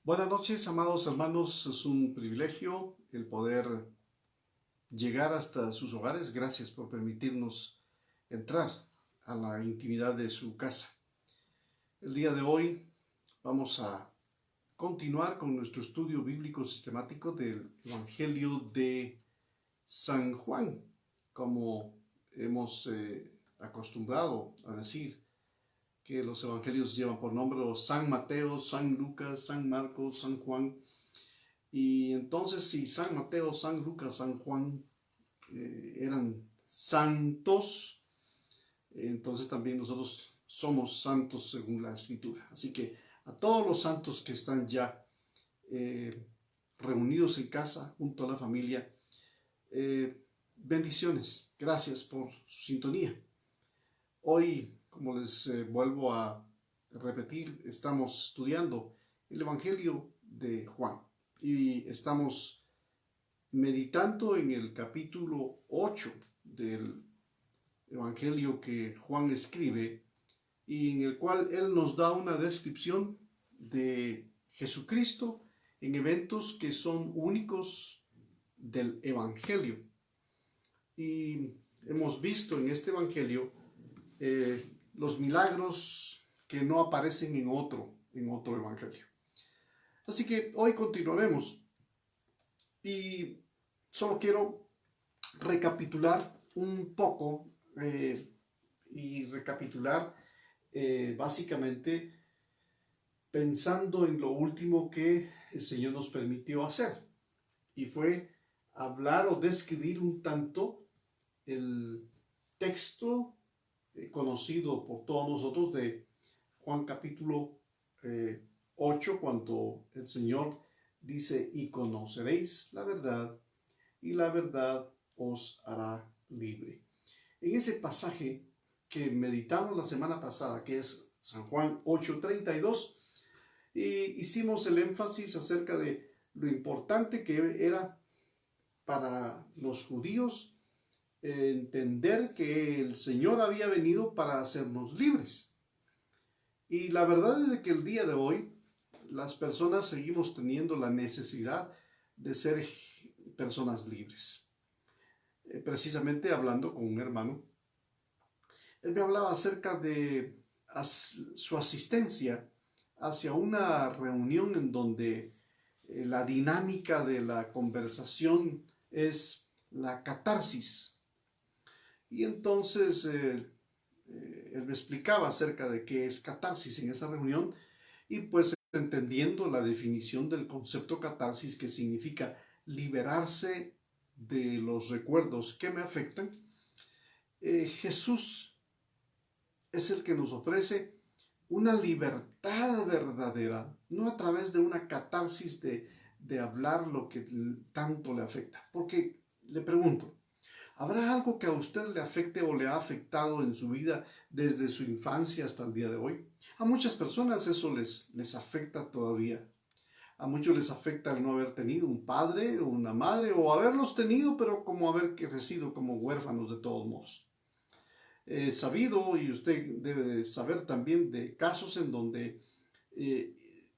Buenas noches, amados hermanos. Es un privilegio el poder llegar hasta sus hogares. Gracias por permitirnos entrar a la intimidad de su casa. El día de hoy vamos a continuar con nuestro estudio bíblico sistemático del Evangelio de San Juan, como hemos acostumbrado a decir que los evangelios llevan por nombre San Mateo, San Lucas, San Marcos, San Juan. Y entonces, si San Mateo, San Lucas, San Juan eran santos, entonces también nosotros somos santos según la Escritura. Así que a todos los santos que están ya reunidos en casa junto a la familia, bendiciones. Gracias por su sintonía. Hoy, como les vuelvo a repetir, estamos estudiando el Evangelio de Juan y estamos meditando en el capítulo 8 del Evangelio que Juan escribe y en el cual él nos da una descripción de Jesucristo en eventos que son únicos del Evangelio. Y hemos visto en este Evangelio los milagros que no aparecen en otro Evangelio. Así que hoy continuaremos y solo quiero recapitular un poco y recapitular básicamente pensando en lo último que el Señor nos permitió hacer, y fue hablar o describir un tanto el texto conocido por todos nosotros de Juan capítulo 8, cuando el Señor dice: y conoceréis la verdad, y la verdad os hará libre. En ese pasaje que meditamos la semana pasada, que es San Juan 8:32, hicimos el énfasis acerca de lo importante que era para los judíos entender que el Señor había venido para hacernos libres. Y la verdad es que el día de hoy las personas seguimos teniendo la necesidad de ser personas libres. Precisamente hablando con un hermano, él me hablaba acerca de su asistencia hacia una reunión en donde la dinámica de la conversación es la catarsis. Y entonces él me explicaba acerca de qué es catarsis en esa reunión, y pues entendiendo la definición del concepto catarsis, que significa liberarse de los recuerdos que me afectan, Jesús es el que nos ofrece una libertad verdadera, no a través de una catarsis de hablar lo que tanto le afecta. Porque le pregunto, ¿habrá algo que a usted le afecte o le ha afectado en su vida desde su infancia hasta el día de hoy? A muchas personas eso les afecta todavía. A muchos les afecta el no haber tenido un padre o una madre, o haberlos tenido, pero como haber crecido como huérfanos de todos modos. He sabido, y usted debe saber también, de casos en donde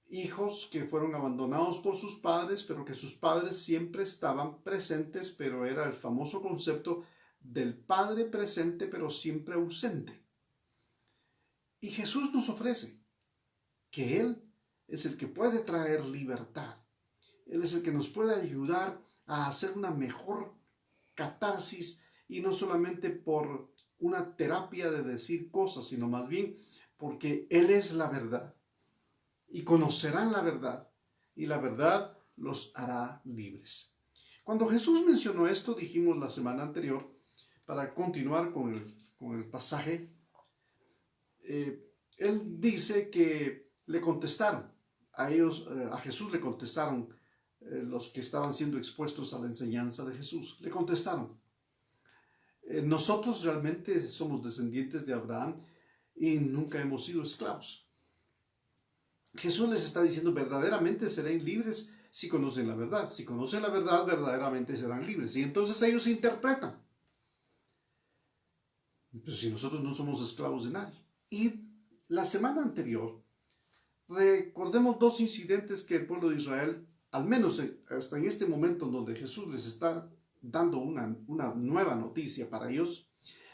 hijos que fueron abandonados por sus padres, pero que sus padres siempre estaban presentes, pero era el famoso concepto del padre presente pero siempre ausente. Y Jesús nos ofrece que Él es el que puede traer libertad. Él es el que nos puede ayudar a hacer una mejor catarsis, y no solamente por una terapia de decir cosas, sino más bien porque Él es la verdad. Y conocerán la verdad, y la verdad los hará libres. Cuando Jesús mencionó esto, dijimos la semana anterior, para continuar con el pasaje, Él dice que le contestaron, a Jesús le contestaron los que estaban siendo expuestos a la enseñanza de Jesús. Le contestaron: nosotros realmente somos descendientes de Abraham y nunca hemos sido esclavos. Jesús les está diciendo: verdaderamente serán libres si conocen la verdad. Si conocen la verdad, verdaderamente serán libres. Y entonces ellos interpretan: pero si nosotros no somos esclavos de nadie. Y la semana anterior recordemos dos incidentes que el pueblo de Israel, al menos hasta en este momento en donde Jesús les está dando una nueva noticia para ellos,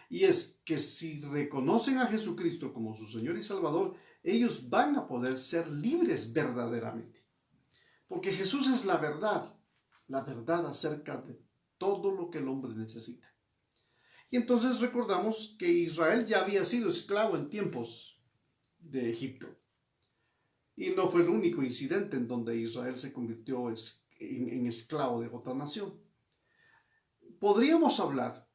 y es que si reconocen a Jesucristo como su Señor y Salvador, ellos van a poder ser libres verdaderamente. Porque Jesús es la verdad acerca de todo lo que el hombre necesita. Y entonces recordamos que Israel ya había sido esclavo en tiempos de Egipto. Y no fue el único incidente en donde Israel se convirtió en esclavo de otra nación. Podríamos hablar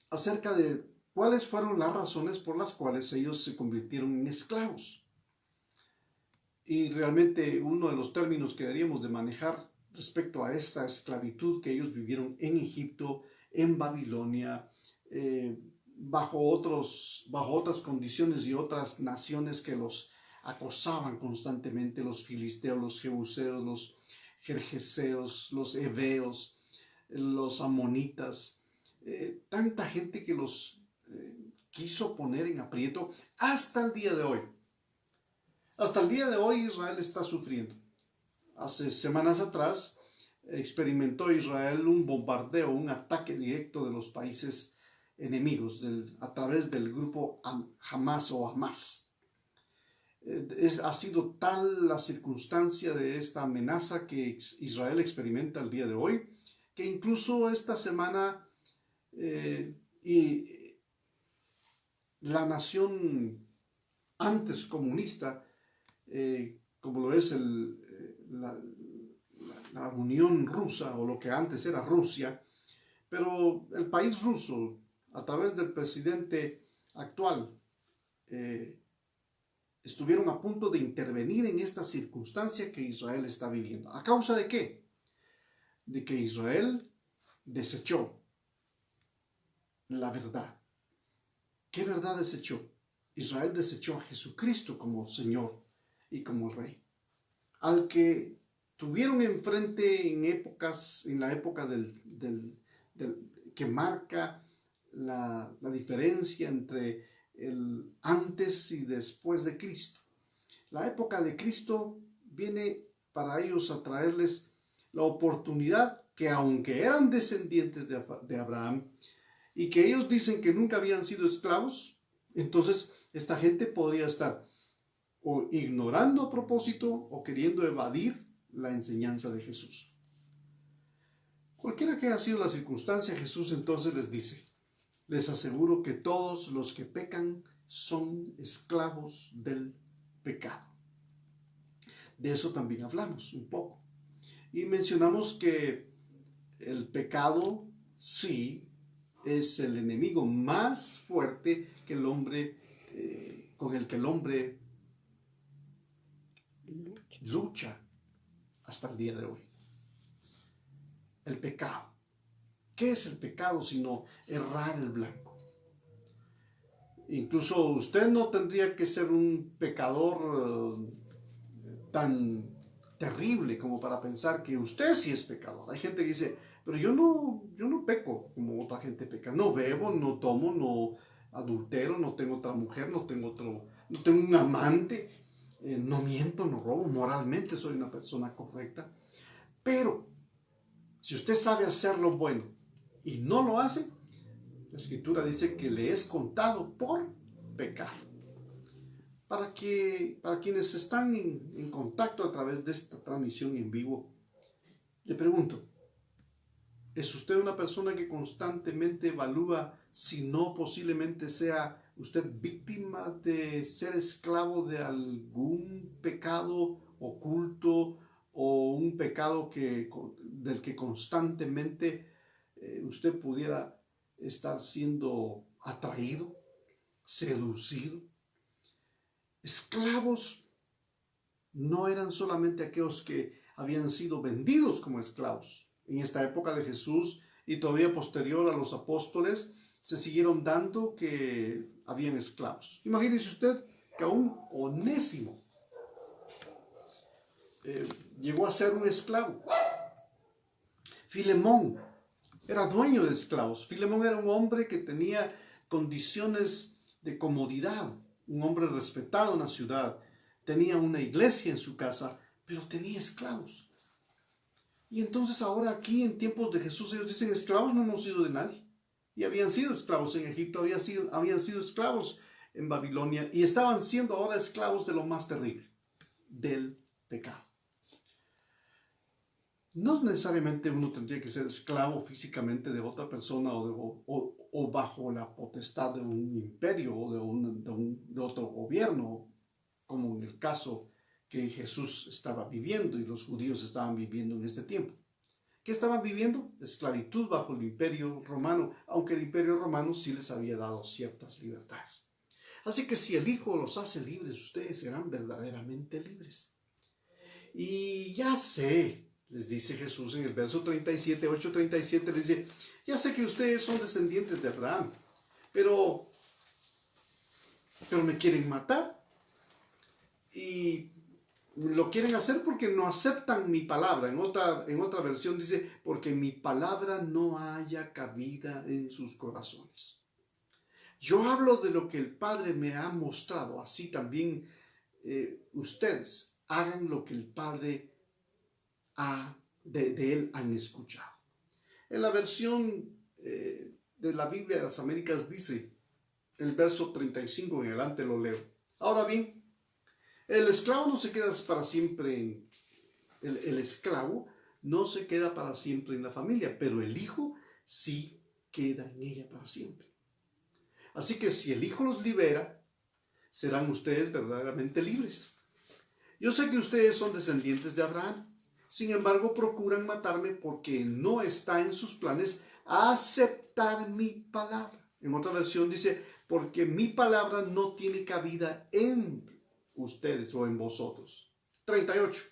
acerca de cuáles fueron las razones por las cuales ellos se convirtieron en esclavos. Y realmente uno de los términos que deberíamos de manejar respecto a esta esclavitud que ellos vivieron en Egipto, en Babilonia, bajo otras condiciones y otras naciones que los acosaban constantemente, los filisteos, los jebuseos, los jerjeseos, los heveos, los amonitas, tanta gente que los quiso poner en aprieto hasta el día de hoy. Hasta el día de hoy Israel está sufriendo. Hace semanas atrás experimentó Israel un bombardeo, un ataque directo de los países enemigos a través del grupo Hamas o Hamas. Ha sido tal la circunstancia de esta amenaza que Israel experimenta el día de hoy, que incluso esta semana y la nación antes comunista, como lo es la Unión Rusa, o lo que antes era Rusia, pero el país ruso, a través del presidente actual, estuvieron a punto de intervenir en esta circunstancia que Israel está viviendo. ¿A causa de qué? De que Israel desechó la verdad. ¿Qué verdad desechó? Israel desechó a Jesucristo como Señor y como Rey, al que tuvieron enfrente en la época que marca la diferencia entre el antes y después de Cristo. La época de Cristo viene para ellos a traerles la oportunidad que, aunque eran descendientes de Abraham y que ellos dicen que nunca habían sido esclavos, entonces esta gente podría estar o ignorando a propósito o queriendo evadir la enseñanza de Jesús. Cualquiera que haya sido la circunstancia, Jesús entonces les dice: les aseguro que todos los que pecan son esclavos del pecado. De eso también hablamos un poco. Y mencionamos que el pecado sí es el enemigo más fuerte que el hombre, con el que el hombre lucha hasta el día de hoy. El pecado. ¿Qué es el pecado sino errar el blanco? Incluso usted no tendría que ser un pecador tan terrible como para pensar que usted sí es pecador. Hay gente que dice: pero yo no peco como otra gente peca. No bebo, no tomo, no adultero, no tengo otra mujer, no tengo un amante, no miento, no robo, moralmente soy una persona correcta. Pero si usted sabe hacer lo bueno y no lo hace, la Escritura dice que le es contado por pecado. Para quienes están en contacto a través de esta transmisión en vivo, le pregunto: ¿es usted una persona que constantemente evalúa si no posiblemente sea usted víctima de ser esclavo de algún pecado oculto o un pecado del que constantemente usted pudiera estar siendo atraído, seducido? Esclavos no eran solamente aquellos que habían sido vendidos como esclavos. En esta época de Jesús y todavía posterior a los apóstoles, se siguieron dando que habían esclavos. Imagínese usted que a un Onésimo llegó a ser un esclavo. Filemón era dueño de esclavos. Filemón era un hombre que tenía condiciones de comodidad, un hombre respetado en la ciudad, tenía una iglesia en su casa, pero tenía esclavos. Y entonces ahora aquí en tiempos de Jesús ellos dicen, esclavos no hemos sido de nadie. Y habían sido esclavos en Egipto, habían sido esclavos en Babilonia y estaban siendo ahora esclavos de lo más terrible, del pecado. No necesariamente uno tendría que ser esclavo físicamente de otra persona o bajo la potestad de un imperio o de otro gobierno, como en el caso que Jesús estaba viviendo y los judíos estaban viviendo en este tiempo. ¿Qué estaban viviendo? Esclavitud bajo el imperio romano, aunque el imperio romano sí les había dado ciertas libertades. Así que si el Hijo los hace libres, ustedes serán verdaderamente libres. Y ya sé, les dice Jesús en el verso 37, 8:37, les dice, ya sé que ustedes son descendientes de Abraham, pero me quieren matar. Y lo quieren hacer porque no aceptan mi palabra. En otra versión dice, porque mi palabra no haya cabida en sus corazones. Yo hablo de lo que el Padre me ha mostrado, así también ustedes hagan lo que el Padre de Él han escuchado. En la versión de la Biblia de las Américas dice, el verso 35 en adelante lo leo. Ahora bien, el esclavo no se queda para siempre el esclavo no se queda para siempre en la familia, pero el hijo sí queda en ella para siempre. Así que si el Hijo los libera, serán ustedes verdaderamente libres. Yo sé que ustedes son descendientes de Abraham, sin embargo procuran matarme porque no está en sus planes aceptar mi palabra. En otra versión dice, porque mi palabra no tiene cabida en ustedes o en vosotros. 38.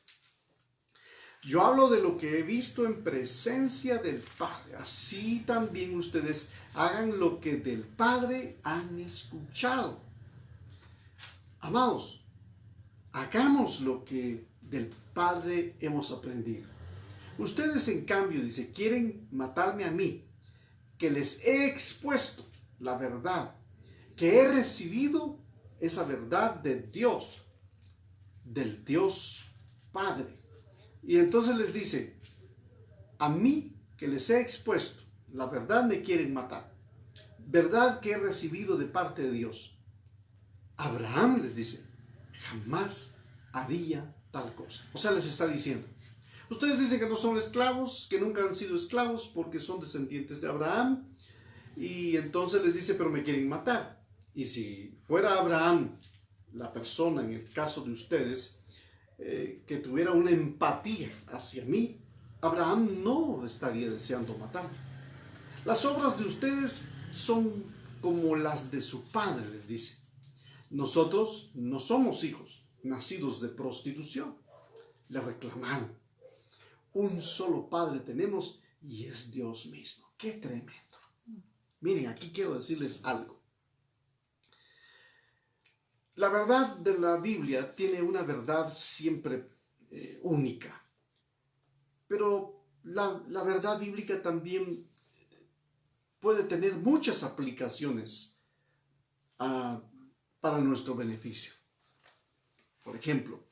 Yo hablo de lo que he visto en presencia del Padre. Así también ustedes hagan lo que del Padre han escuchado. Amados, hagamos lo que del Padre hemos aprendido. Ustedes, en cambio, dice, quieren matarme a mí, que les he expuesto la verdad, que he recibido esa verdad de Dios, del Dios Padre. Y entonces les dice, a mí que les he expuesto la verdad me quieren matar, verdad que he recibido de parte de Dios. Abraham les dice, jamás haría tal cosa. O sea, les está diciendo, ustedes dicen que no son esclavos, que nunca han sido esclavos porque son descendientes de Abraham, y entonces les dice, pero me quieren matar. Y si fuera Abraham la persona, en el caso de ustedes, que tuviera una empatía hacia mí, Abraham no estaría deseando matarme. Las obras de ustedes son como las de su padre, les dice. Nosotros no somos hijos nacidos de prostitución. Le reclamaron. Un solo padre tenemos y es Dios mismo. ¡Qué tremendo! Miren, aquí quiero decirles algo. La verdad de la Biblia tiene una verdad siempre única. Pero la verdad bíblica también puede tener muchas aplicaciones para nuestro beneficio. Por ejemplo,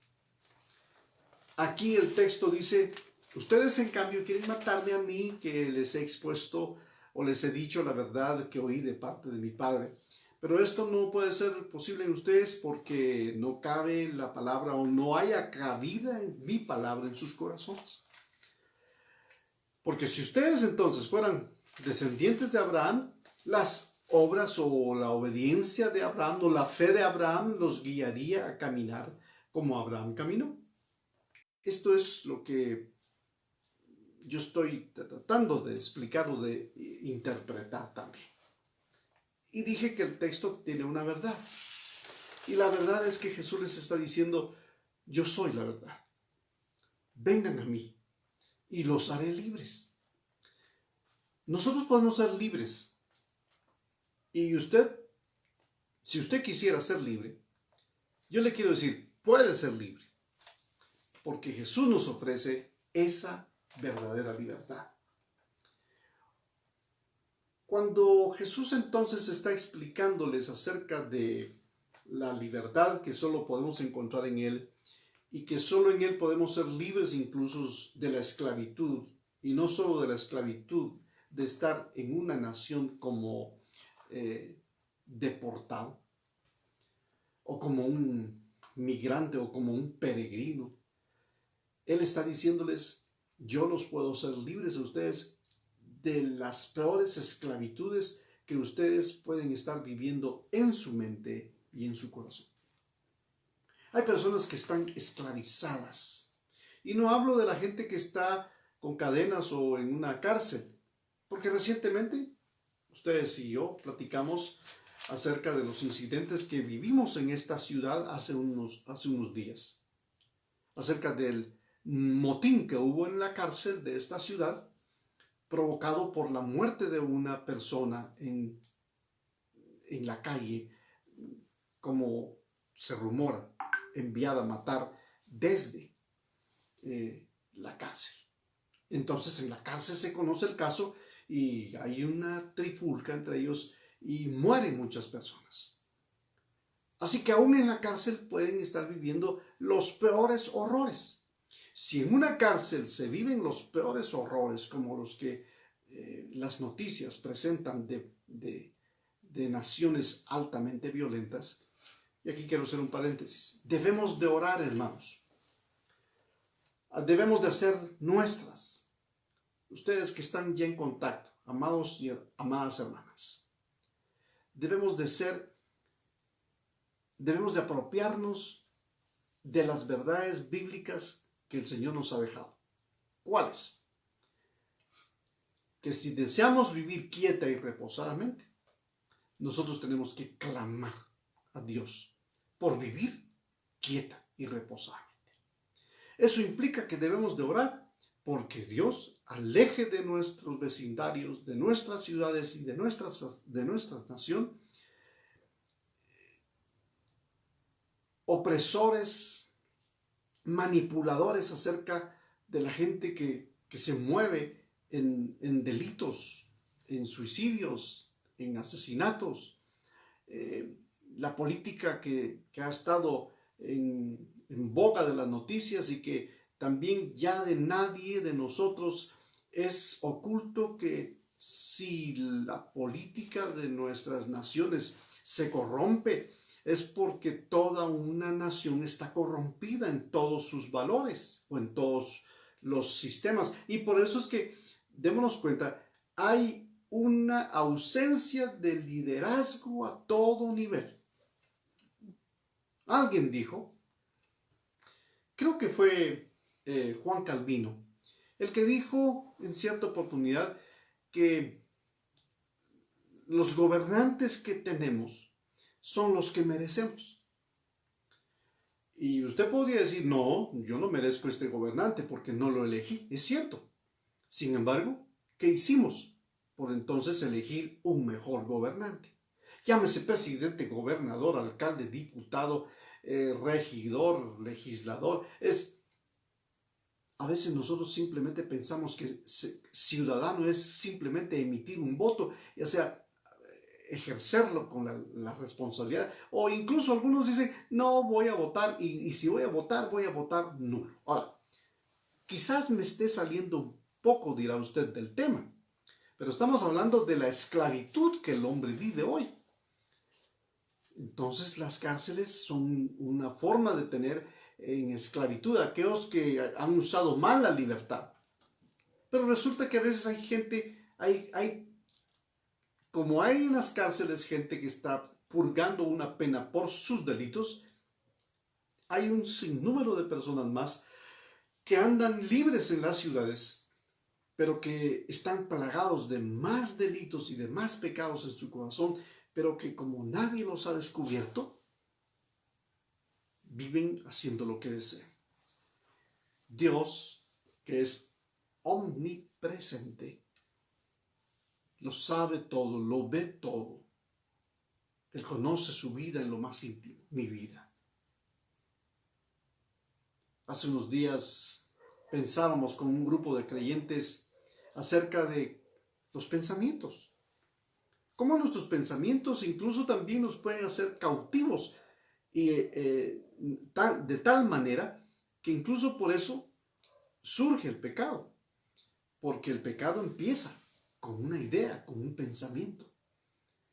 aquí el texto dice, ustedes en cambio quieren matarme a mí, que les he expuesto o les he dicho la verdad que oí de parte de mi Padre. Pero esto no puede ser posible en ustedes porque no cabe la palabra o no haya cabida en mi palabra en sus corazones. Porque si ustedes entonces fueran descendientes de Abraham, las obras o la obediencia de Abraham o la fe de Abraham los guiaría a caminar como Abraham caminó. Esto es lo que yo estoy tratando de explicar o de interpretar también. Y dije que el texto tiene una verdad. Y la verdad es que Jesús les está diciendo, yo soy la verdad. Vengan a mí y los haré libres. Nosotros podemos ser libres. Y usted, si usted quisiera ser libre, yo le quiero decir, puede ser libre. Porque Jesús nos ofrece esa verdadera libertad. Cuando Jesús entonces está explicándoles acerca de la libertad que solo podemos encontrar en Él y que solo en Él podemos ser libres incluso de la esclavitud, y no solo de la esclavitud, de estar en una nación como deportado o como un migrante o como un peregrino. Él está diciéndoles: yo los puedo hacer libres a ustedes de las peores esclavitudes que ustedes pueden estar viviendo en su mente y en su corazón. Hay personas que están esclavizadas. Y no hablo de la gente que está con cadenas o en una cárcel, porque recientemente ustedes y yo platicamos acerca de los incidentes que vivimos en esta ciudad hace unos días, acerca del motín que hubo en la cárcel de esta ciudad, provocado por la muerte de una persona en la calle, como se rumora, enviada a matar desde la cárcel. Entonces en la cárcel se conoce el caso y hay una trifulca entre ellos y mueren muchas personas. Así que aún en la cárcel pueden estar viviendo los peores horrores. Si en una cárcel se viven los peores horrores como los que las noticias presentan de naciones altamente violentas, y aquí quiero hacer un paréntesis, debemos de orar, hermanos. Debemos de hacer nuestras. Ustedes que están ya en contacto, amados y amadas hermanas, debemos de apropiarnos de las verdades bíblicas que el Señor nos ha dejado. ¿Cuáles? Que si deseamos vivir quieta y reposadamente, nosotros tenemos que clamar a Dios por vivir quieta y reposadamente. Eso implica que debemos de orar porque Dios aleje de nuestros vecindarios, de nuestras ciudades y de nuestra nación opresores, manipuladores acerca de la gente que se mueve en delitos, en suicidios, en asesinatos, la política que ha estado en boca de las noticias y que también ya de nadie de nosotros es oculto que si la política de nuestras naciones se corrompe, es porque toda una nación está corrompida en todos sus valores o en todos los sistemas. Y por eso es que, démonos cuenta, hay una ausencia de liderazgo a todo nivel. Alguien dijo, creo que fue Juan Calvino, el que dijo en cierta oportunidad que los gobernantes que tenemos son los que merecemos. Y usted podría decir, no, yo no merezco este gobernante porque no lo elegí. Es cierto. Sin embargo, ¿qué hicimos por entonces elegir un mejor gobernante? Llámese presidente, gobernador, alcalde, diputado, regidor, legislador. A veces nosotros simplemente pensamos que ciudadano es simplemente emitir un voto, ya sea ejercerlo con la responsabilidad, o incluso algunos dicen, no voy a votar, y si voy a votar nulo. Ahora, quizás me esté saliendo un poco, dirá usted, del tema, pero estamos hablando de la esclavitud que el hombre vive hoy. Entonces las cárceles son una forma de tener en esclavitud a aquellos que han usado mal la libertad. Pero resulta que a veces hay gente, como hay en las cárceles gente que está purgando una pena por sus delitos, hay un sinnúmero de personas más que andan libres en las ciudades, pero que están plagados de más delitos y de más pecados en su corazón, pero que como nadie los ha descubierto, viven haciendo lo que desean. Dios, que es omnipresente, lo sabe todo, lo ve todo. Él conoce su vida en lo más íntimo, mi vida. Hace unos días pensábamos con un grupo de creyentes acerca de los pensamientos. Cómo nuestros pensamientos incluso también nos pueden hacer cautivos Y de tal manera que incluso por eso surge el pecado, porque el pecado empieza con una idea, con un pensamiento,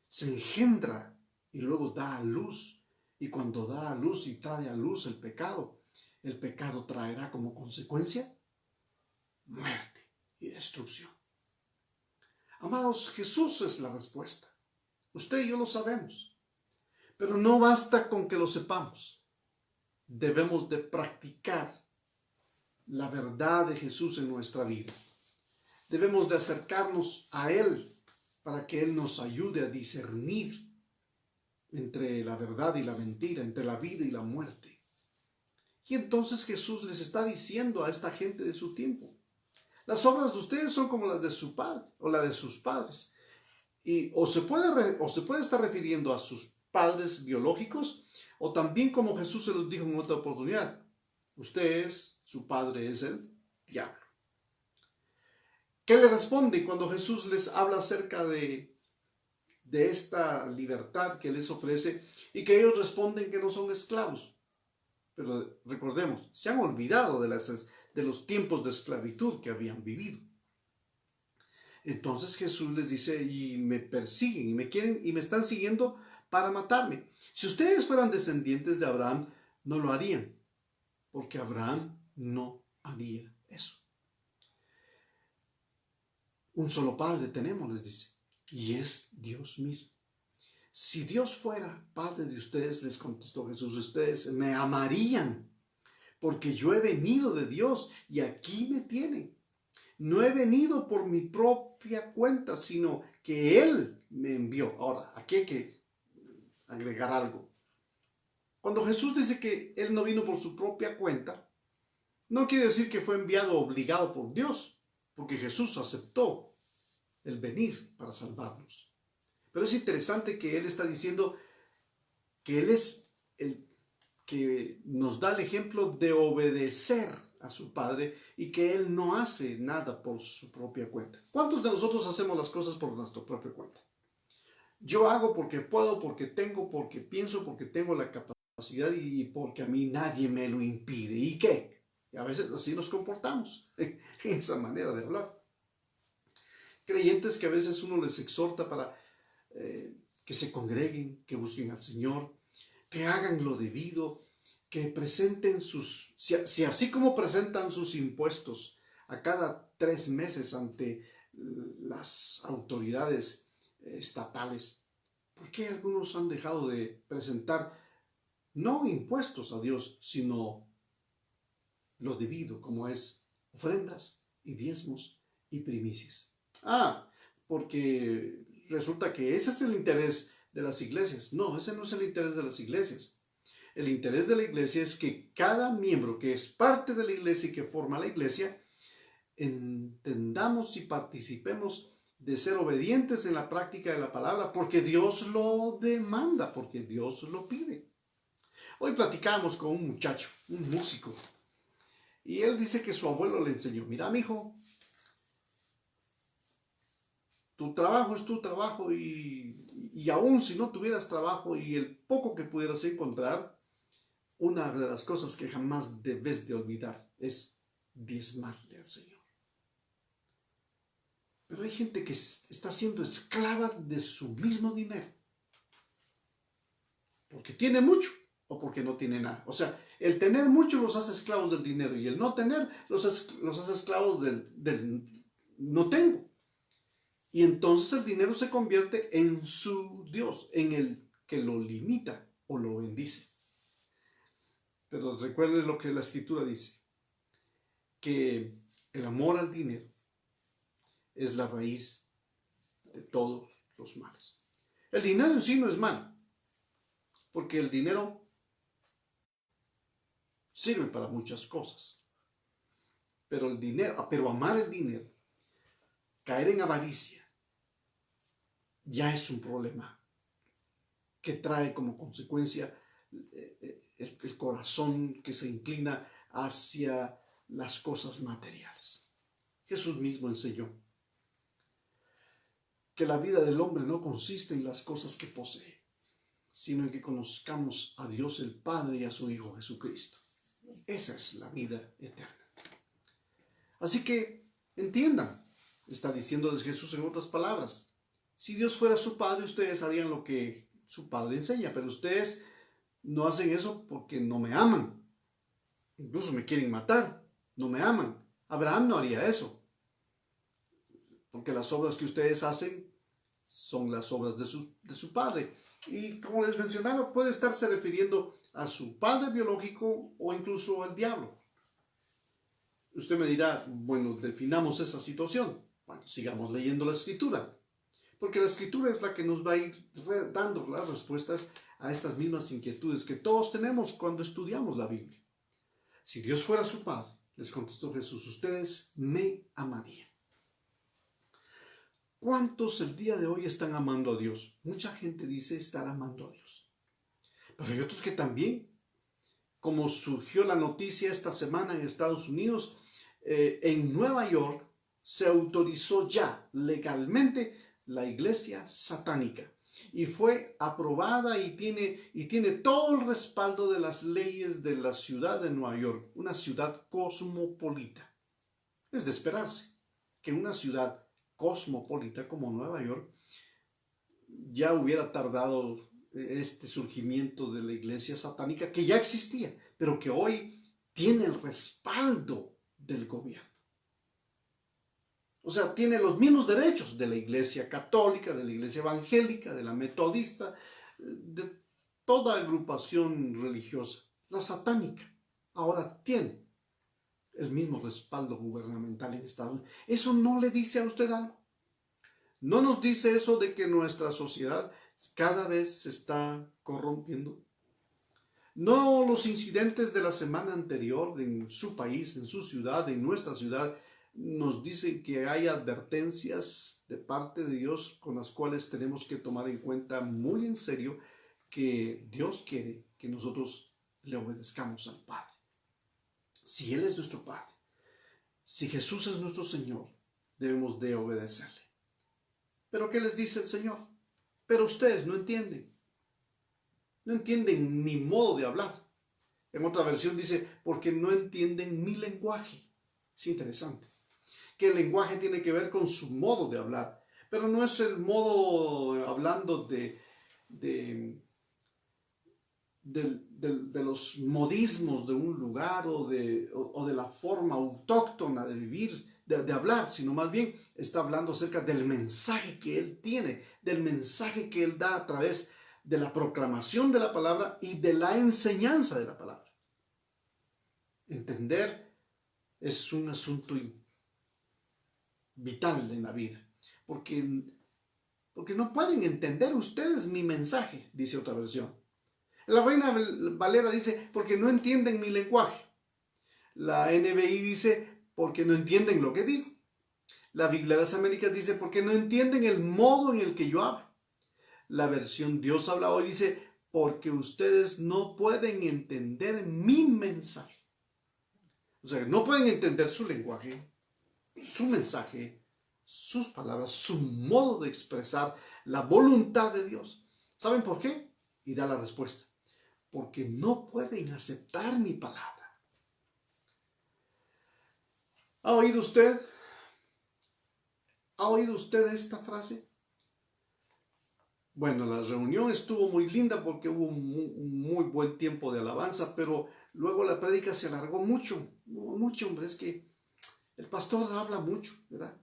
se engendra y luego da a luz, y cuando da a luz y trae a luz el pecado traerá como consecuencia muerte y destrucción. Amados, Jesús es la respuesta. Usted y yo lo sabemos, pero no basta con que lo sepamos. Debemos de practicar la verdad de Jesús en nuestra vida. Debemos de acercarnos a Él para que Él nos ayude a discernir entre la verdad y la mentira, entre la vida y la muerte. Y entonces Jesús les está diciendo a esta gente de su tiempo: las obras de ustedes son como las de su padre o las de sus padres. Y o se puede estar refiriendo a sus padres biológicos, o también como Jesús se los dijo en otra oportunidad: su padre es el diablo. ¿Qué le responde cuando Jesús les habla acerca de esta libertad que les ofrece y que ellos responden que no son esclavos? Pero recordemos, se han olvidado de los tiempos de esclavitud que habían vivido. Entonces Jesús les dice: y me persiguen y me quieren y me están siguiendo para matarme. Si ustedes fueran descendientes de Abraham, no lo harían, porque Abraham no haría eso. Un solo Padre tenemos, les dice, y es Dios mismo. Si Dios fuera Padre de ustedes, les contestó Jesús, ustedes me amarían, porque yo he venido de Dios y aquí me tienen. No he venido por mi propia cuenta, sino que Él me envió. Ahora, aquí hay que agregar algo. Cuando Jesús dice que Él no vino por su propia cuenta, no quiere decir que fue enviado obligado por Dios, porque Jesús aceptó el venir para salvarnos. Pero es interesante que Él está diciendo que Él es el que nos da el ejemplo de obedecer a su Padre y que Él no hace nada por su propia cuenta. ¿Cuántos de nosotros hacemos las cosas por nuestra propia cuenta? Yo hago porque puedo, porque tengo, porque pienso, porque tengo la capacidad y porque a mí nadie me lo impide. ¿Y qué? Y a veces así nos comportamos, en esa manera de hablar. Creyentes que a veces uno les exhorta para que se congreguen, que busquen al Señor, que hagan lo debido, que presenten si así como presentan sus impuestos a cada 3 meses ante las autoridades estatales, ¿por qué algunos han dejado de presentar no impuestos a Dios, sino lo debido, como es ofrendas y diezmos y primicias? Porque resulta que ese es el interés de las iglesias. No, ese no es el interés de las iglesias. El interés de la iglesia es que cada miembro que es parte de la iglesia y que forma la iglesia, entendamos y participemos de ser obedientes en la práctica de la palabra, porque Dios lo demanda, porque Dios lo pide. Hoy platicábamos con un muchacho, un músico, y él dice que su abuelo le enseñó: mira, mijo, tu trabajo es tu trabajo, y aún si no tuvieras trabajo y el poco que pudieras encontrar, una de las cosas que jamás debes de olvidar es diezmarle al Señor. Pero hay gente que está siendo esclava de su mismo dinero, porque tiene mucho o porque no tiene nada. O sea, el tener mucho los hace esclavos del dinero, y el no tener los hace esclavos del no tengo. Y entonces el dinero se convierte en su Dios, en el que lo limita o lo bendice. Pero recuerden lo que la Escritura dice, que el amor al dinero es la raíz de todos los males. El dinero en sí no es malo, porque el dinero sirve para muchas cosas. Pero amar el dinero, caer en avaricia, ya es un problema que trae como consecuencia el corazón que se inclina hacia las cosas materiales. Jesús mismo enseñó que la vida del hombre no consiste en las cosas que posee, sino en que conozcamos a Dios el Padre y a su Hijo Jesucristo. Esa es la vida eterna. Así que entiendan, está diciéndoles Jesús en otras palabras. Si Dios fuera su Padre, ustedes harían lo que su Padre enseña, pero ustedes no hacen eso porque no me aman. Incluso me quieren matar, no me aman. Abraham no haría eso, porque las obras que ustedes hacen son las obras de su padre. Y como les mencionaba, puede estarse refiriendo a su padre biológico o incluso al diablo. Usted me dirá, bueno, definamos esa situación. Bueno, sigamos leyendo la Escritura, porque la Escritura es la que nos va a ir dando las respuestas a estas mismas inquietudes que todos tenemos cuando estudiamos la Biblia. Si Dios fuera su Padre, les contestó Jesús, ustedes me amarían. ¿Cuántos el día de hoy están amando a Dios? Mucha gente dice estar amando a Dios. Pero hay otros que también, como surgió la noticia esta semana en Estados Unidos, en Nueva York se autorizó ya legalmente la iglesia satánica y fue aprobada y tiene todo el respaldo de las leyes de la ciudad de Nueva York, una ciudad cosmopolita. Es de esperarse que una ciudad cosmopolita como Nueva York ya hubiera tardado este surgimiento de la iglesia satánica que ya existía, pero que hoy tiene el respaldo del gobierno. O sea, tiene los mismos derechos de la iglesia católica, de la iglesia evangélica, de la metodista, de toda agrupación religiosa. La satánica ahora tiene el mismo respaldo gubernamental en Estados Unidos. ¿Eso no le dice a usted algo? ¿No nos dice eso de que nuestra sociedad cada vez se está corrompiendo? ¿No los incidentes de la semana anterior en su país, en su ciudad, en nuestra ciudad, nos dicen que hay advertencias de parte de Dios con las cuales tenemos que tomar en cuenta muy en serio que Dios quiere que nosotros le obedezcamos al Padre? Si Él es nuestro Padre, si Jesús es nuestro Señor, debemos de obedecerle. ¿Pero qué les dice el Señor? Pero ustedes no entienden. No entienden mi modo de hablar. En otra versión dice, porque no entienden mi lenguaje. Es interesante. Que el lenguaje tiene que ver con su modo de hablar. Pero no es el modo hablando de los modismos de un lugar o de la forma autóctona de vivir, de hablar, sino más bien está hablando acerca del mensaje que Él tiene, del mensaje que Él da a través de la proclamación de la palabra y de la enseñanza de la palabra. Entender es un asunto vital en la vida, porque no pueden entender ustedes mi mensaje, dice otra versión. La Reina Valera dice, porque no entienden mi lenguaje. La NBI dice, porque no entienden lo que digo. La Biblia de las Américas dice, porque no entienden el modo en el que yo hablo. La versión Dios habla hoy dice, porque ustedes no pueden entender mi mensaje. O sea, no pueden entender su lenguaje, su mensaje, sus palabras, su modo de expresar la voluntad de Dios. ¿Saben por qué? Y da la respuesta. Porque no pueden aceptar mi palabra. ¿Ha oído usted? ¿Ha oído usted esta frase? Bueno, la reunión estuvo muy linda porque hubo un muy buen tiempo de alabanza, pero luego la prédica se alargó mucho, hombre, es que el pastor habla mucho, ¿verdad?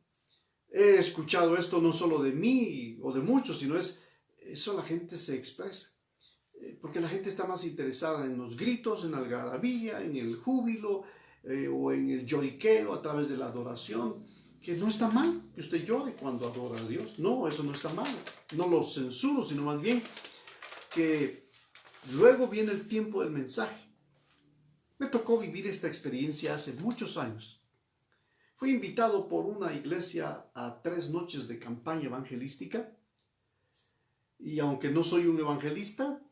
He escuchado esto no solo de mí o de muchos, sino eso la gente se expresa. Porque la gente está más interesada en los gritos, en la algarabía, en el júbilo o en el lloriqueo a través de la adoración, que no está mal que usted llore cuando adora a Dios. No, eso no está mal. No lo censuro, sino más bien que luego viene el tiempo del mensaje. Me tocó vivir esta experiencia hace muchos años. Fui invitado por una iglesia a 3 noches de campaña evangelística y aunque no soy un evangelista,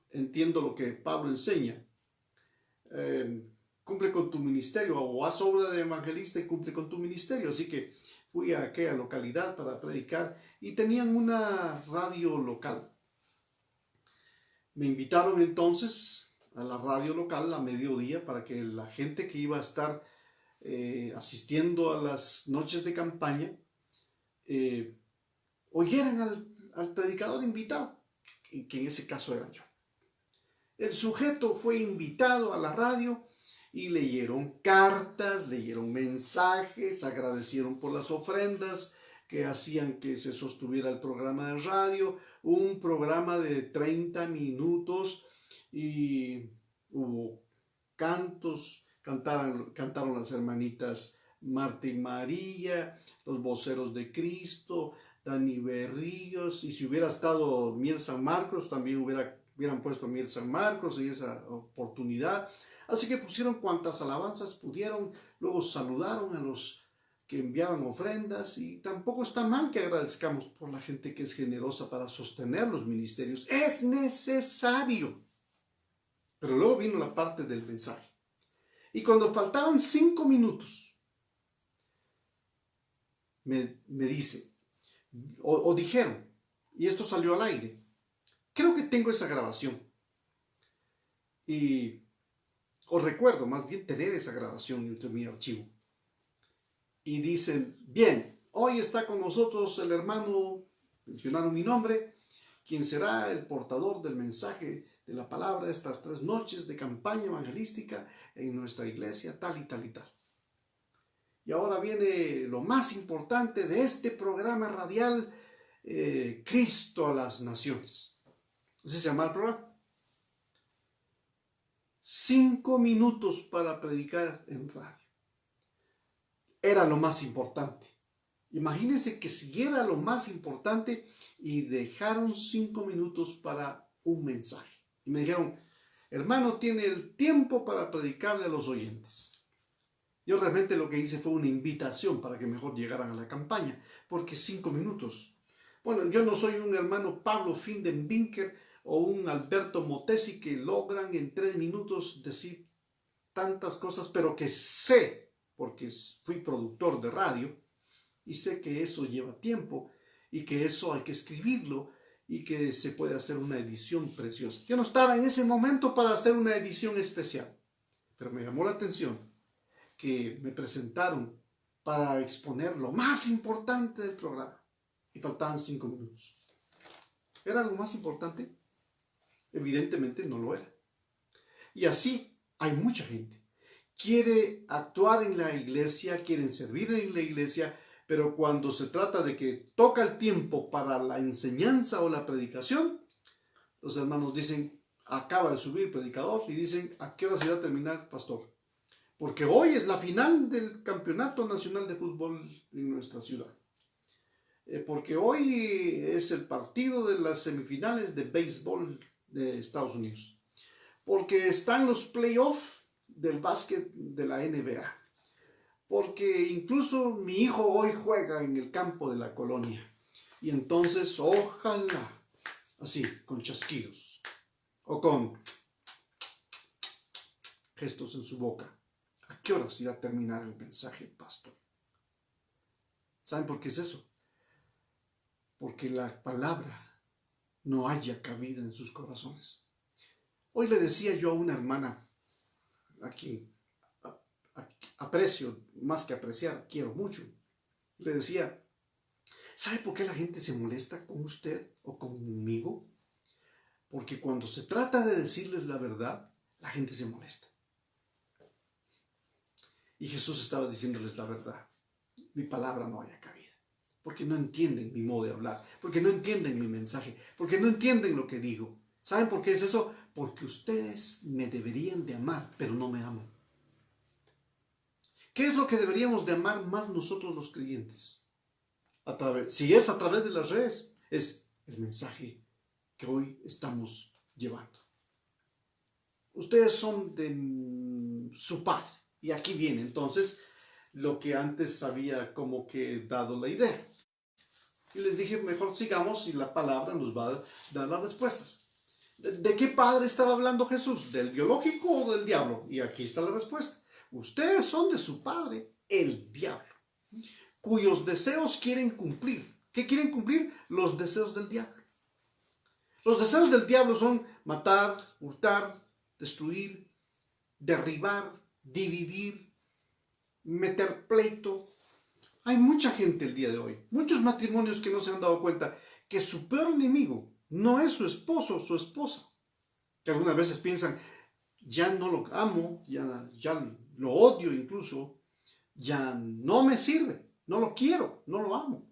entiendo lo que Pablo enseña. Cumple con tu ministerio o haz obra de evangelista y cumple con tu ministerio. Así que fui a aquella localidad para predicar y tenían una radio local. Me invitaron entonces a la radio local a mediodía para que la gente que iba a estar asistiendo a las noches de campaña oyeran al predicador invitado, que en ese caso era yo. El sujeto fue invitado a la radio y leyeron cartas, leyeron mensajes, agradecieron por las ofrendas que hacían que se sostuviera el programa de radio, un programa de 30 minutos, y hubo cantos, cantaron las hermanitas Marta y María, los voceros de Cristo, Dani Berríos, y si hubiera estado Miel San Marcos, también hubieran puesto Miel San Marcos en esa oportunidad. Así que pusieron cuantas alabanzas pudieron, luego saludaron a los que enviaban ofrendas, y tampoco está mal que agradezcamos por la gente que es generosa para sostener los ministerios. Es necesario. Pero luego vino la parte del mensaje. Y cuando faltaban 5 minutos, me dice, o dijeron, y esto salió al aire, creo que tengo esa grabación. O recuerdo más bien tener esa grabación entre mi archivo. Y dicen, bien, hoy está con nosotros el hermano, mencionaron mi nombre, quien será el portador del mensaje de la palabra estas 3 noches de campaña evangelística en nuestra iglesia, tal y tal y tal. Y ahora viene lo más importante de este programa radial, Cristo a las Naciones. Así se llama el programa. 5 minutos para predicar en radio. Era lo más importante. Imagínense que siguiera lo más importante y dejaron 5 minutos para un mensaje. Y me dijeron, hermano, tiene el tiempo para predicarle a los oyentes. Yo realmente lo que hice fue una invitación para que mejor llegaran a la campaña, porque 5 minutos. Bueno, yo no soy un hermano Pablo Findenbinker o un Alberto Motesi que logran en 3 minutos decir tantas cosas, pero que sé, porque fui productor de radio, y sé que eso lleva tiempo y que eso hay que escribirlo y que se puede hacer una edición preciosa. Yo no estaba en ese momento para hacer una edición especial, pero me llamó la atención que me presentaron para exponer lo más importante del programa y faltaban 5 minutos. ¿Era lo más importante? Evidentemente no lo era. Y así hay mucha gente. Quiere actuar en la iglesia, quieren servir en la iglesia, pero cuando se trata de que toca el tiempo para la enseñanza o la predicación, los hermanos dicen, acaba de subir el predicador, y dicen, ¿a qué hora se va a terminar, pastor? Porque hoy es la final del Campeonato Nacional de Fútbol en nuestra ciudad. Porque hoy es el partido de las semifinales de béisbol de Estados Unidos. Porque están los playoffs del básquet de la NBA. Porque incluso mi hijo hoy juega en el campo de la colonia. Y entonces, ojalá, así, con chasquidos, o con gestos en su boca. ¿A qué horas irá a terminar el mensaje, pastor? ¿Saben por qué es eso? Porque la palabra no haya cabida en sus corazones. Hoy le decía yo a una hermana, a quien aprecio, más que apreciar, quiero mucho, le decía, ¿sabe por qué la gente se molesta con usted o conmigo? Porque cuando se trata de decirles la verdad, la gente se molesta. Y Jesús estaba diciéndoles la verdad. Mi palabra no haya cabida. Porque no entienden mi modo de hablar. Porque no entienden mi mensaje. Porque no entienden lo que digo. ¿Saben por qué es eso? Porque ustedes me deberían de amar, pero no me aman. ¿Qué es lo que deberíamos de amar más nosotros los creyentes? Si es a través de las redes, es el mensaje que hoy estamos llevando. Ustedes son de su padre. Y aquí viene entonces lo que antes había como que dado la idea. Y les dije, mejor sigamos y la palabra nos va a dar las respuestas. ¿De qué padre estaba hablando Jesús? ¿Del biológico o del diablo? Y aquí está la respuesta. Ustedes son de su padre, el diablo, cuyos deseos quieren cumplir. ¿Qué quieren cumplir? Los deseos del diablo. Los deseos del diablo son matar, hurtar, destruir, derribar, dividir, meter pleito. Hay mucha gente el día de hoy, muchos matrimonios que no se han dado cuenta que su peor enemigo no es su esposo o su esposa. Que algunas veces piensan, ya no lo amo, ya lo odio incluso, ya no me sirve, no lo quiero, no lo amo.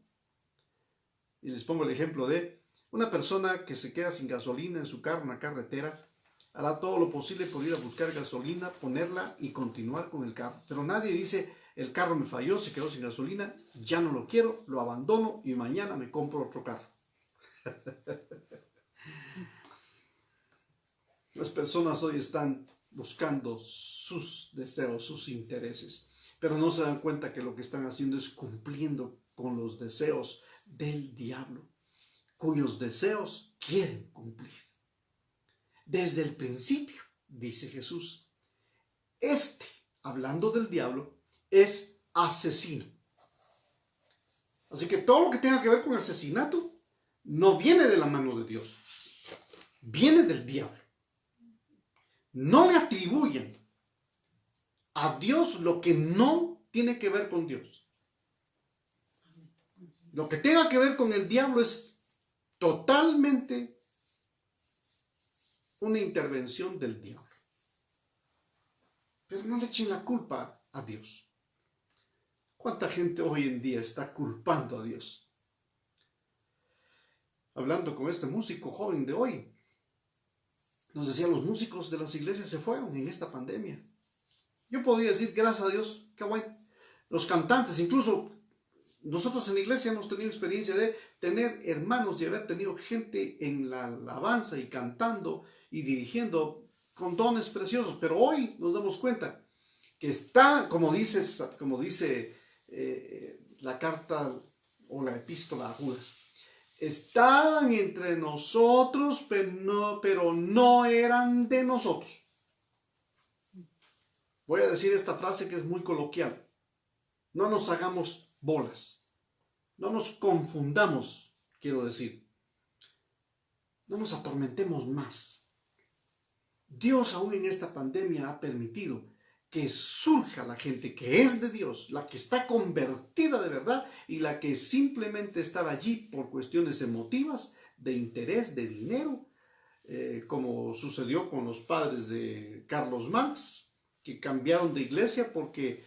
Y les pongo el ejemplo de una persona que se queda sin gasolina en su carro en la carretera, hará todo lo posible por ir a buscar gasolina, ponerla y continuar con el carro. Pero nadie dice, el carro me falló, se quedó sin gasolina, ya no lo quiero, lo abandono y mañana me compro otro carro. Las personas hoy están buscando sus deseos, sus intereses, pero no se dan cuenta que lo que están haciendo es cumpliendo con los deseos del diablo, cuyos deseos quieren cumplir. Desde el principio, dice Jesús, hablando del diablo, es asesino. Así que todo lo que tenga que ver con asesinato no viene de la mano de Dios, viene del diablo. No le atribuyen a Dios lo que no tiene que ver con Dios. Lo que tenga que ver con el diablo es totalmente una intervención del diablo. Pero no le echen la culpa a Dios. ¿Cuánta gente hoy en día está culpando a Dios? Hablando con este músico joven de hoy, nos decía, los músicos de las iglesias se fueron en esta pandemia. Yo podría decir, gracias a Dios, qué bueno. Los cantantes, incluso nosotros en la iglesia hemos tenido experiencia de tener hermanos y haber tenido gente en la alabanza y cantando y dirigiendo con dones preciosos. Pero hoy nos damos cuenta que está, como dice la carta o la epístola a Judas, estaban entre nosotros, pero no eran de nosotros. Voy a decir esta frase que es muy coloquial. No nos hagamos bolas. No nos confundamos, quiero decir. No nos atormentemos más. Dios aún en esta pandemia ha permitido que surja la gente que es de Dios, la que está convertida de verdad y la que simplemente estaba allí por cuestiones emotivas, de interés, de dinero, como sucedió con los padres de Carlos Marx, que cambiaron de iglesia porque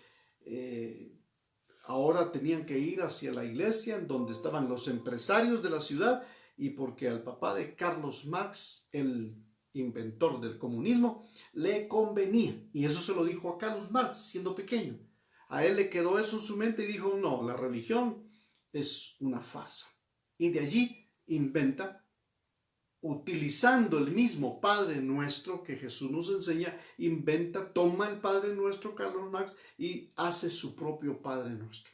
ahora tenían que ir hacia la iglesia en donde estaban los empresarios de la ciudad y porque al papá de Carlos Marx, el inventor del comunismo, le convenía. Y eso se lo dijo a Carlos Marx siendo pequeño. A él le quedó eso en su mente y dijo, no, la religión es una farsa. Y de allí inventa, utilizando el mismo Padre Nuestro que Jesús nos enseña, toma el Padre Nuestro, Carlos Marx, y hace su propio Padre Nuestro.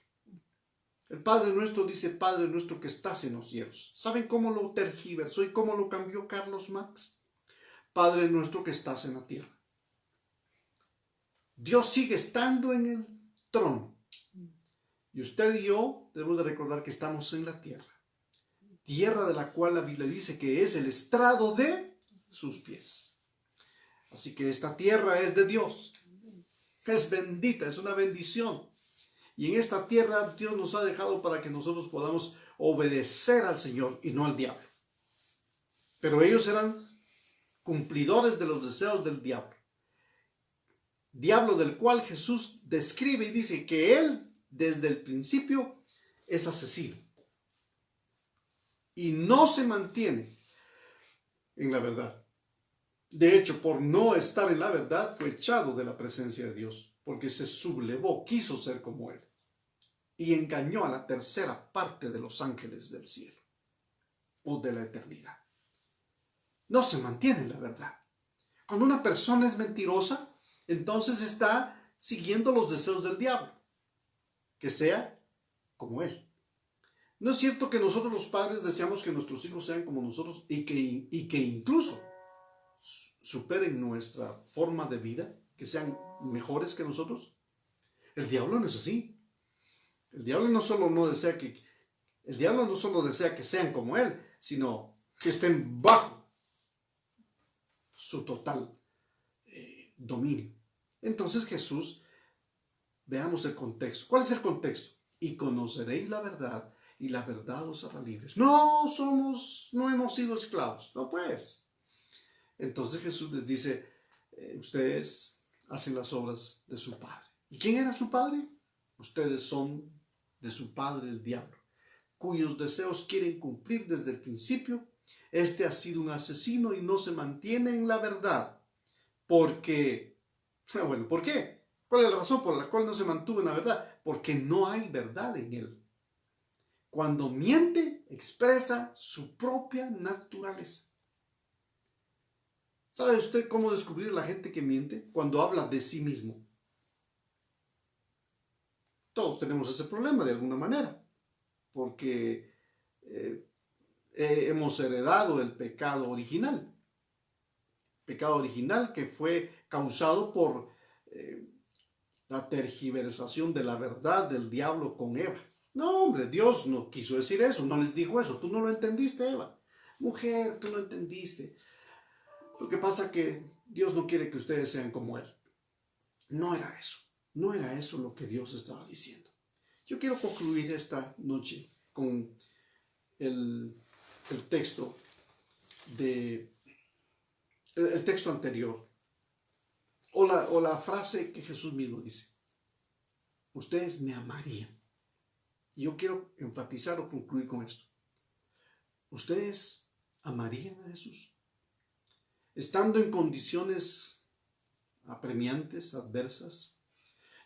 El Padre Nuestro dice, Padre Nuestro que estás en los cielos. ¿Saben cómo lo tergiversó y cómo lo cambió Carlos Marx? Padre Nuestro que estás en la tierra. Dios sigue estando en el trono. Y usted y yo debemos de recordar que estamos en la tierra. Tierra de la cual la Biblia dice que es el estrado de sus pies. Así que esta tierra es de Dios. Es bendita, es una bendición. Y en esta tierra Dios nos ha dejado para que nosotros podamos obedecer al Señor y no al diablo. Pero ellos eran cumplidores de los deseos del diablo. Diablo del cual Jesús describe y dice que él desde el principio es asesino. Y no se mantiene en la verdad. De hecho, por no estar en la verdad, fue echado de la presencia de Dios, porque se sublevó, quiso ser como él, y engañó a la tercera parte de los ángeles del cielo, o de la eternidad. No se mantiene en la verdad. Cuando una persona es mentirosa, entonces está siguiendo los deseos del diablo, que sea como él. ¿No es cierto que nosotros los padres deseamos que nuestros hijos sean como nosotros y que incluso superen nuestra forma de vida, que sean mejores que nosotros? El diablo no es así. El diablo no solo desea que sean como él, sino que estén bajo su total dominio. Entonces Jesús, veamos el contexto. ¿Cuál es el contexto? Y conoceréis la verdad, y la verdad os hará libres. No hemos sido esclavos. No, pues. Entonces Jesús les dice, ustedes hacen las obras de su padre. ¿Y quién era su padre? Ustedes son de su padre el diablo, cuyos deseos quieren cumplir desde el principio. Este ha sido un asesino y no se mantiene en la verdad. Porque, bueno, ¿por qué? ¿Cuál es la razón por la cual no se mantuvo en la verdad? Porque no hay verdad en él. Cuando miente, expresa su propia naturaleza. ¿Sabe usted cómo descubrir a la gente que miente? Cuando habla de sí mismo. Todos tenemos ese problema de alguna manera, porque hemos heredado el pecado original. Pecado original que fue causado por la tergiversación de la verdad del diablo con Eva. No, hombre, Dios no quiso decir eso, no les dijo eso. Tú no lo entendiste, Eva. Mujer, tú no entendiste. Lo que pasa es que Dios no quiere que ustedes sean como Él. No era eso. No era eso lo que Dios estaba diciendo. Yo quiero concluir esta noche con el texto el texto anterior o la frase que Jesús mismo dice. Ustedes me amarían. Y yo quiero enfatizar o concluir con esto. ¿Ustedes amarían a Jesús? Estando en condiciones apremiantes, adversas,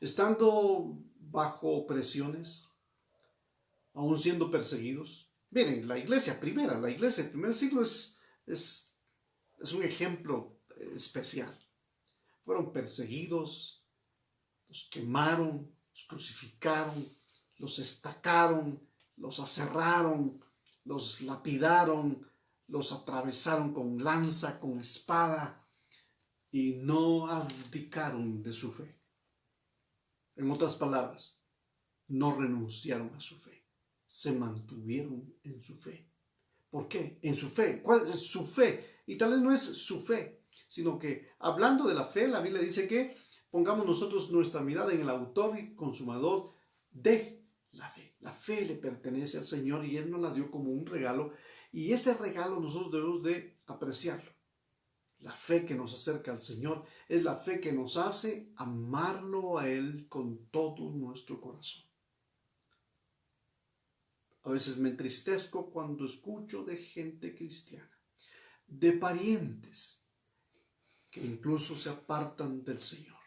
estando bajo presiones, aún siendo perseguidos. Miren, la iglesia del primer siglo es un ejemplo especial. Fueron perseguidos, los quemaron, los crucificaron, los estacaron, los aserraron, los lapidaron, los atravesaron con lanza, con espada, y no abdicaron de su fe. En otras palabras, no renunciaron a su fe, se mantuvieron en su fe. ¿Por qué? En su fe. ¿Cuál es su fe? Y tal vez no es su fe, sino que hablando de la fe, la Biblia dice que pongamos nosotros nuestra mirada en el autor y consumador de la fe. La fe le pertenece al Señor y Él nos la dio como un regalo, y ese regalo nosotros debemos de apreciarlo. La fe que nos acerca al Señor es la fe que nos hace amarlo a Él con todo nuestro corazón. A veces me entristezco cuando escucho de gente cristiana, de parientes que incluso se apartan del Señor.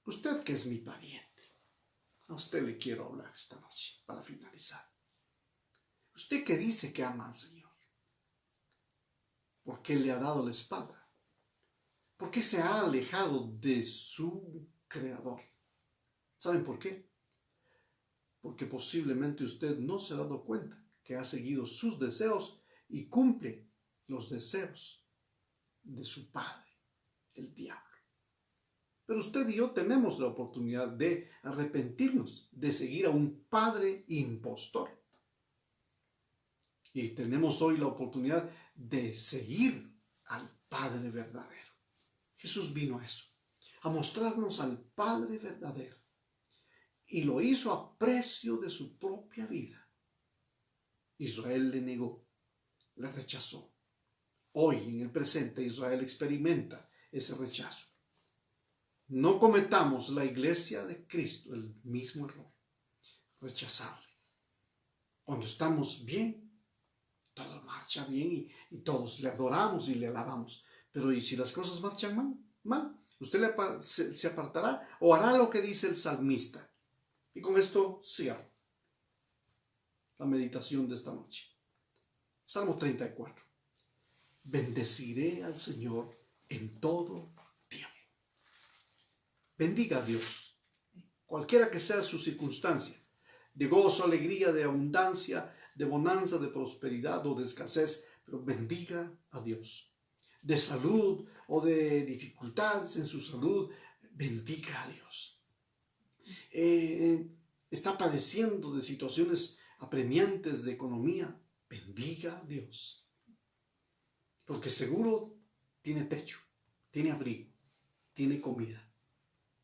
Usted que es mi pariente, a usted le quiero hablar esta noche para finalizar. Usted que dice que ama al Señor, ¿por qué le ha dado la espalda? ¿Por qué se ha alejado de su Creador? ¿Saben por qué? Porque posiblemente usted no se ha dado cuenta que ha seguido sus deseos y cumple los deseos de su padre, el diablo. Pero usted y yo tenemos la oportunidad de arrepentirnos, de seguir a un padre impostor. Y tenemos hoy la oportunidad de seguir al Padre verdadero. Jesús vino a eso, a mostrarnos al Padre verdadero. Y lo hizo a precio de su propia vida. Israel le negó, le rechazó. Hoy, en el presente, Israel experimenta ese rechazo. No cometamos, la iglesia de Cristo, el mismo error, rechazarle. Cuando estamos bien, todo marcha bien y todos le adoramos y le alabamos. Pero ¿y si las cosas marchan mal? Usted se apartará o hará lo que dice el salmista. Y con esto cierro la meditación de esta noche. Salmo 34. Bendeciré al Señor en todo tiempo. Bendiga a Dios, cualquiera que sea su circunstancia, de gozo, alegría, de abundancia, de bonanza, de prosperidad o de escasez, pero bendiga a Dios. De salud o de dificultades en su salud, bendiga a Dios. Está padeciendo de situaciones apremiantes de economía, bendiga a Dios. Porque seguro tiene techo, tiene abrigo, tiene comida.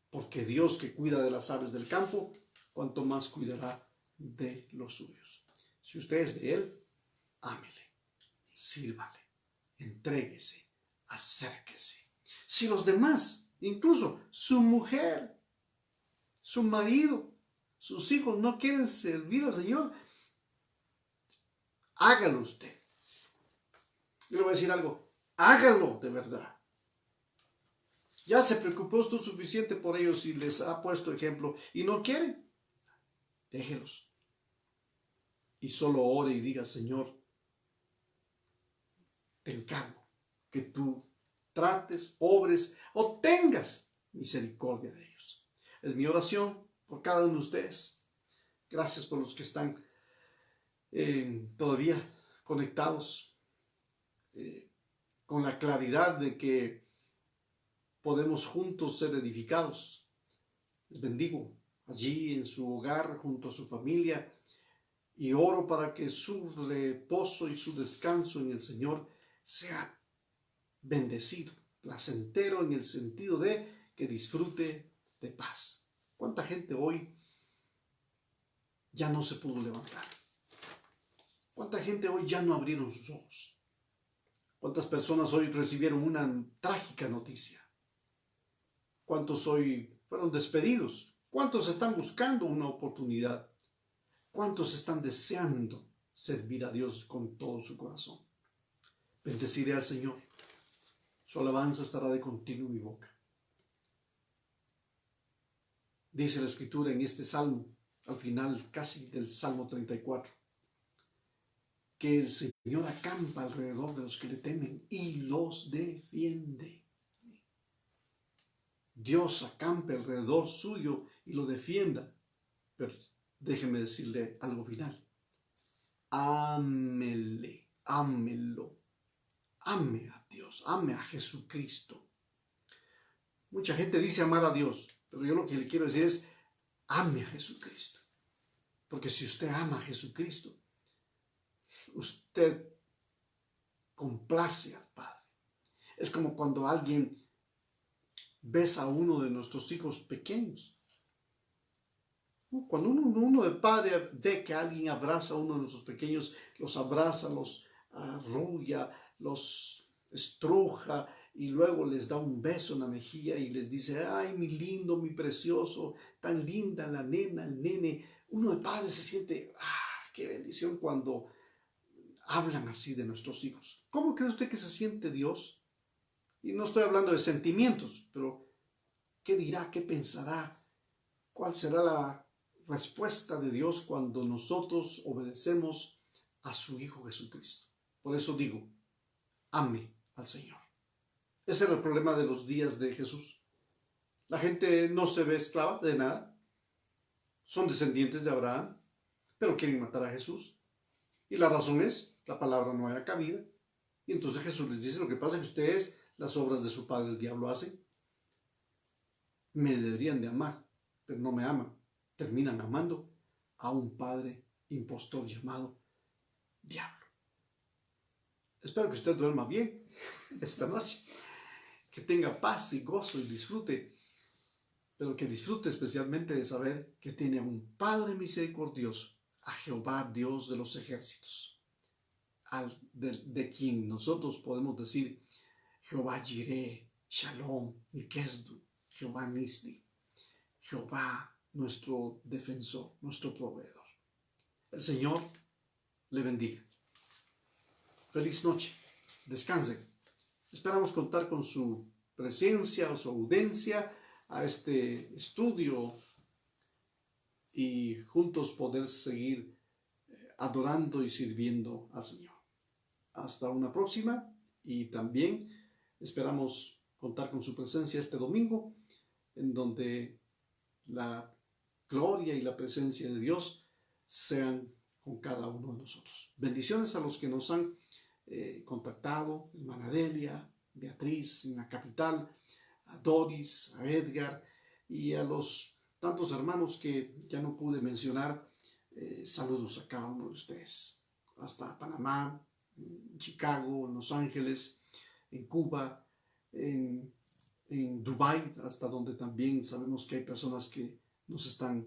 Porque Dios, que cuida de las aves del campo, cuanto más cuidará de los suyos. Si usted es de Él, ámele, sírvale, entréguese, acérquese. Si los demás, incluso su mujer, su marido, sus hijos no quieren servir al Señor, hágalo usted. Yo le voy a decir algo, hágalo de verdad. Ya se preocupó usted suficiente por ellos y les ha puesto ejemplo y no quieren, déjelos. Y solo ore y diga, Señor, te encargo que tú trates, obres o tengas misericordia de ellos. Es mi oración por cada uno de ustedes. Gracias por los que están todavía conectados con la claridad de que podemos juntos ser edificados. Les bendigo allí en su hogar junto a su familia y oro para que su reposo y su descanso en el Señor sea bendecido, placentero en el sentido de que disfrute de paz. ¿Cuánta gente hoy ya no se pudo levantar? ¿Cuánta gente hoy ya no abrieron sus ojos? ¿Cuántas personas hoy recibieron una trágica noticia? ¿Cuántos hoy fueron despedidos? ¿Cuántos están buscando una oportunidad? ¿Cuántos están deseando servir a Dios con todo su corazón? Bendeciré al Señor. Su alabanza estará de continuo en mi boca. Dice la Escritura en este salmo, al final casi del Salmo 34, que el Señor acampa alrededor de los que le temen y los defiende. Dios acampe alrededor suyo y lo defienda. Pero déjeme decirle algo final. Ámele, ámelo. Ame a Dios, ame a Jesucristo. Mucha gente dice amar a Dios, pero yo lo que le quiero decir es ame a Jesucristo. Porque si usted ama a Jesucristo, usted complace al Padre. Es como cuando alguien besa a uno de nuestros hijos pequeños. Cuando uno de padre ve que alguien abraza a uno de nuestros pequeños, los abraza, los arrulla, los estruja y luego les da un beso en la mejilla y les dice, ay, mi lindo, mi precioso, tan linda la nena, el nene. Uno de padre se siente, qué bendición cuando hablan así de nuestros hijos. ¿Cómo cree usted que se siente Dios? Y no estoy hablando de sentimientos, pero ¿qué dirá? ¿Qué pensará? ¿Cuál será la respuesta de Dios cuando nosotros obedecemos a su Hijo Jesucristo? Por eso digo, ame al Señor. Ese era el problema de los días de Jesús. La gente no se ve esclava de nada. Son descendientes de Abraham, pero quieren matar a Jesús. Y la razón es, la palabra no haya cabida. Y entonces Jesús les dice, lo que pasa es que ustedes las obras de su padre el diablo hacen. Me deberían de amar, pero no me aman. Terminan amando a un padre impostor llamado diablo. Espero que usted duerma bien esta noche, que tenga paz y gozo y disfrute, pero que disfrute especialmente de saber que tiene a un Padre misericordioso, a Jehová Dios de los ejércitos, de quien nosotros podemos decir Jehová Jireh, Shalom, Nikezdu, Jehová Nisli, Jehová nuestro defensor, nuestro proveedor. El Señor le bendiga. Feliz noche. Descansen. Esperamos contar con su presencia o su audiencia a este estudio y juntos poder seguir adorando y sirviendo al Señor. Hasta una próxima y también esperamos contar con su presencia este domingo, en donde la gloria y la presencia de Dios sean con cada uno de nosotros. Bendiciones a los que nos han contactado, hermana Delia, Beatriz en la capital, a Doris, a Edgar y a los tantos hermanos que ya no pude mencionar. Saludos a cada uno de ustedes. Hasta Panamá, en Chicago, en Los Ángeles, en Cuba, en Dubái, hasta donde también sabemos que hay personas que nos están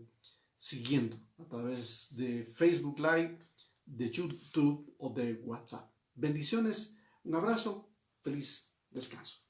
siguiendo a través de Facebook Live, de YouTube o de WhatsApp. Bendiciones, un abrazo, feliz descanso.